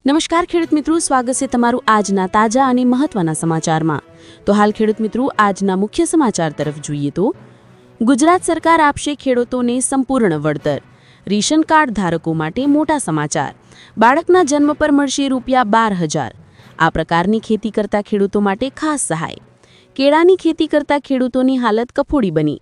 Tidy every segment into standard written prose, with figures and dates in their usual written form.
નમસ્કાર ખેડૂત મિત્રો, સ્વાગત છે તમારું આજના તાજા અને મહત્વના સમાચારમાં। તો હાલ ખેડૂત મિત્રો, આજના મુખ્ય સમાચાર તરફ જોઈએ તો ગુજરાત સરકાર આપશે ખેડૂતોને સંપૂર્ણ વળતર। રેશન કાર્ડ ધારકો માટે મોટા સમાચાર। બાળકના જન્મ પર મળશે ₹12,000। આ પ્રકારની ખેતી કરતા ખેડૂતો માટે ખાસ સહાય। કેળાની ખેતી કરતા ખેડૂતોની હાલત કફોડી બની।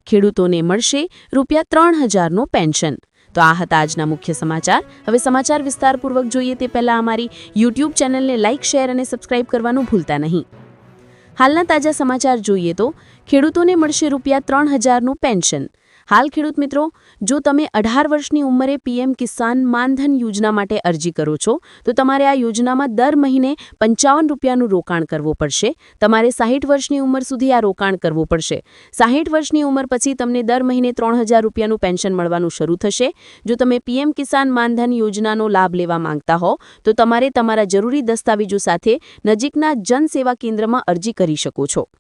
ખેડૂતોને મળશે ₹3,000નો પેન્શન। તો આ હતા આજના મુખ્ય સમાચાર। હવે સમાચાર વિસ્તારપૂર્વક જોઈએ તે પહેલા અમારી YouTube ચેનલને લાઇક, શેર અને સબસ્ક્રાઇબ કરવાનું ભૂલતા નહીં। હાલના તાજા સમાચાર જોઈએ તો ખેડૂતોને મળશે ₹3,000નું પેન્શન। હાલ ખેડૂત મિત્રો, જો તમે 18 વર્ષની ઉંમરે પીએમ કિસાન માનધન યોજના માટે અરજી કરો છો તો તમારે આ યોજનામાં દર મહિને ₹55નું રોકાણ કરવું પડશે। તમારે 60 વર્ષની ઉંમર સુધી આ રોકાણ કરવું પડશે। 60 વર્ષની ઉંમર પછી તમને દર મહિને ₹3,000નું પેન્શન મળવાનું શરૂ થશે। જો તમે પીએમ કિસાન માનધન યોજનાનો લાભ લેવા માંગતા હો તો તમારે તમારા જરૂરી દસ્તાવેજો સાથે નજીકના જન સેવા કેન્દ્રમાં અરજી કરી શકો છો।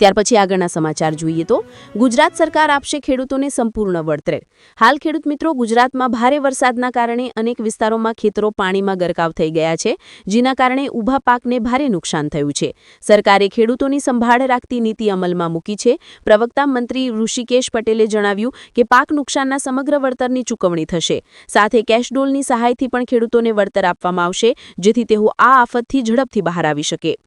ત્યાર પછી આગળના સમાચાર જોઈએ તો ગુજરાત સરકાર આપશે ખેડૂતોને સંપૂર્ણ વળતર। હાલ ખેડૂત મિત્રો, ગુજરાતમાં ભારે વરસાદના કારણે અનેક વિસ્તારોમાં ખેતરો પાણીમાં ગરકાવ થઈ ગયા છે, જેના કારણે ઊભા પાકને ભારે નુકસાન થયું છે। સરકારે ખેડૂતોની સંભાળ રાખતી નીતિ અમલમાં મૂકી છે। પ્રવક્તા મંત્રી ઋષિકેશ પટેલે જણાવ્યું કે પાક નુકસાનના સમગ્ર વળતરની ચૂકવણી થશે। સાથે કેશડોલની સહાયથી પણ ખેડૂતોને વળતર આપવામાં આવશે, જેથી તેઓ આ આફતથી ઝડપથી બહાર આવી શકે।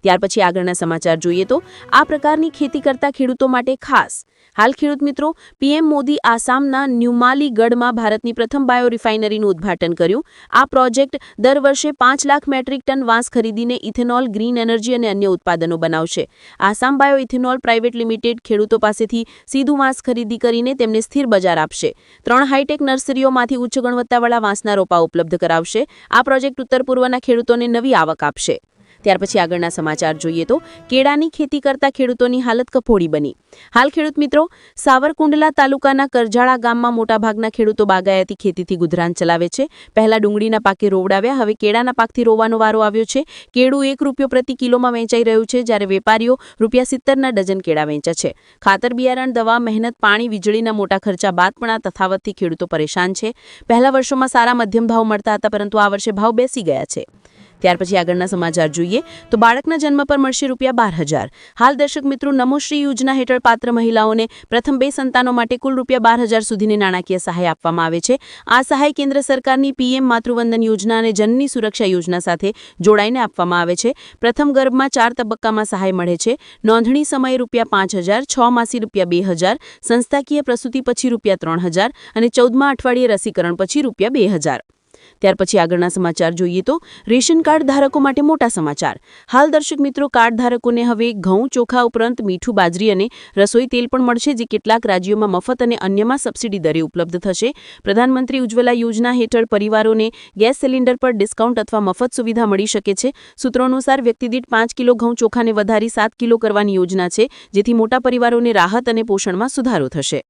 ત્યાર પછી આગળના સમાચાર જોઈએ તો આ પ્રકારની ખેતી કરતા ખેડૂતો માટે ખાસ। હાલ ખેડૂત મિત્રો, પીએમ મોદી આસામના ન્યુમાલીગઢમાં ભારતની પ્રથમ બાયો રિફાઇનરીનું ઉદ્ઘાટન કર્યું। આ પ્રોજેક્ટ દર વર્ષે 5 લાખ મેટ્રિક ટન વાંસ ખરીદીને ઇથેનોલ, ગ્રીન એનર્જી અને અન્ય ઉત્પાદનો બનાવશે। Assam bio ethanol private limited ખેડૂતો પાસેથી સીધું વાંસ ખરીદી કરીને તેમને સ્થિર બજાર આપશે। 3 હાઈટેક નર્સરીઓમાંથી ઉચ્ચ ગુણવત્તાવાળા વાંસના રોપા ઉપલબ્ધ કરાવશે। આ પ્રોજેક્ટ ઉત્તર પૂર્વના ખેડૂતોને નવી આવક આપશે। ત્યાર પછી આગળના સમાચાર જોઈએ તો કેળાની ખેતી કરતા ખેડૂતોની હાલત કફોડી બની। હાલ ખેડૂત મિત્રો, સાવરકુંડલા તાલુકાના કરજાળા ગામમાં મોટાભાગના ખેડૂતો બાગાયતી ખેતીથી ગુજરાન ચલાવે છે। પહેલા ડુંગળીના પાકે રોવડાવ્યા, હવે કેળાના પાકથી રોવાનો વારો આવ્યો છે। કેળું ₹1 પ્રતિ કિલોમાં વેચાઈ રહ્યું છે, જ્યારે વેપારીઓ ₹70ના ડઝન કેળા વેચે છે। ખાતર, બિયારણ, દવા, મહેનત, પાણી, વીજળીના મોટા ખર્ચા બાદ પણ આ તફાવતથી ખેડૂતો પરેશાન છે। પહેલા વર્ષોમાં સારા મધ્યમ ભાવ મળતા હતા, પરંતુ આ વર્ષે ભાવ બેસી ગયા છે। ત્યાર પછી આગળના સમાચાર જોઈએ તો બાળકના જન્મ પર મળશે ₹12,000। હાલ દર્શક મિત્રો, નમોશ્રી યોજના હેઠળ પાત્ર મહિલાઓને પ્રથમ 2 સંતાનો માટે કુલ ₹12,000 સુધીની નાણાકીય સહાય આપવામાં આવે છે। આ સહાય કેન્દ્ર સરકારની પીએમ માતૃવંદન યોજના અને જનની સુરક્ષા યોજના સાથે જોડાઈને આપવામાં આવે છે। પ્રથમ ગર્ભમાં 4 તબક્કામાં સહાય મળે છે। નોંધણી સમયે ₹5,000, 6 માસી ₹2,000, સંસ્થાકીય પ્રસૂતિ પછી ₹3,000 અને 14મા અઠવાડિયે રસીકરણ પછી ₹2,000। ત્યાર પછી આગળના સમાચાર જોઈએ તો રેશન કાર્ડ ધારકો માટે મોટા સમાચાર। હાલ દર્શક મિત્રો, કાર્ડ ધારકોને હવે ઘઉં, ચોખા ઉપરાંત મીઠું, બાજરી અને રસોઈ તેલ પણ મળશે, જે કેટલાક રાજ્યોમાં મફત અને અન્યમાં સબસિડી દરે ઉપલબ્ધ થશે। પ્રધાનમંત્રી ઉજ્જવલા યોજના હેઠળ પરિવારોને ગેસ સિલિન્ડર પર ડિસ્કાઉન્ટ અથવા મફત સુવિધા મળી શકે છે। સૂત્રો અનુસાર વ્યક્તિદીઠ 5 કિલો ઘઉં ચોખાને વધારી 7 કિલો કરવાની યોજના છે, જેથી મોટા પરિવારોને રાહત અને પોષણમાં સુધારો થશે।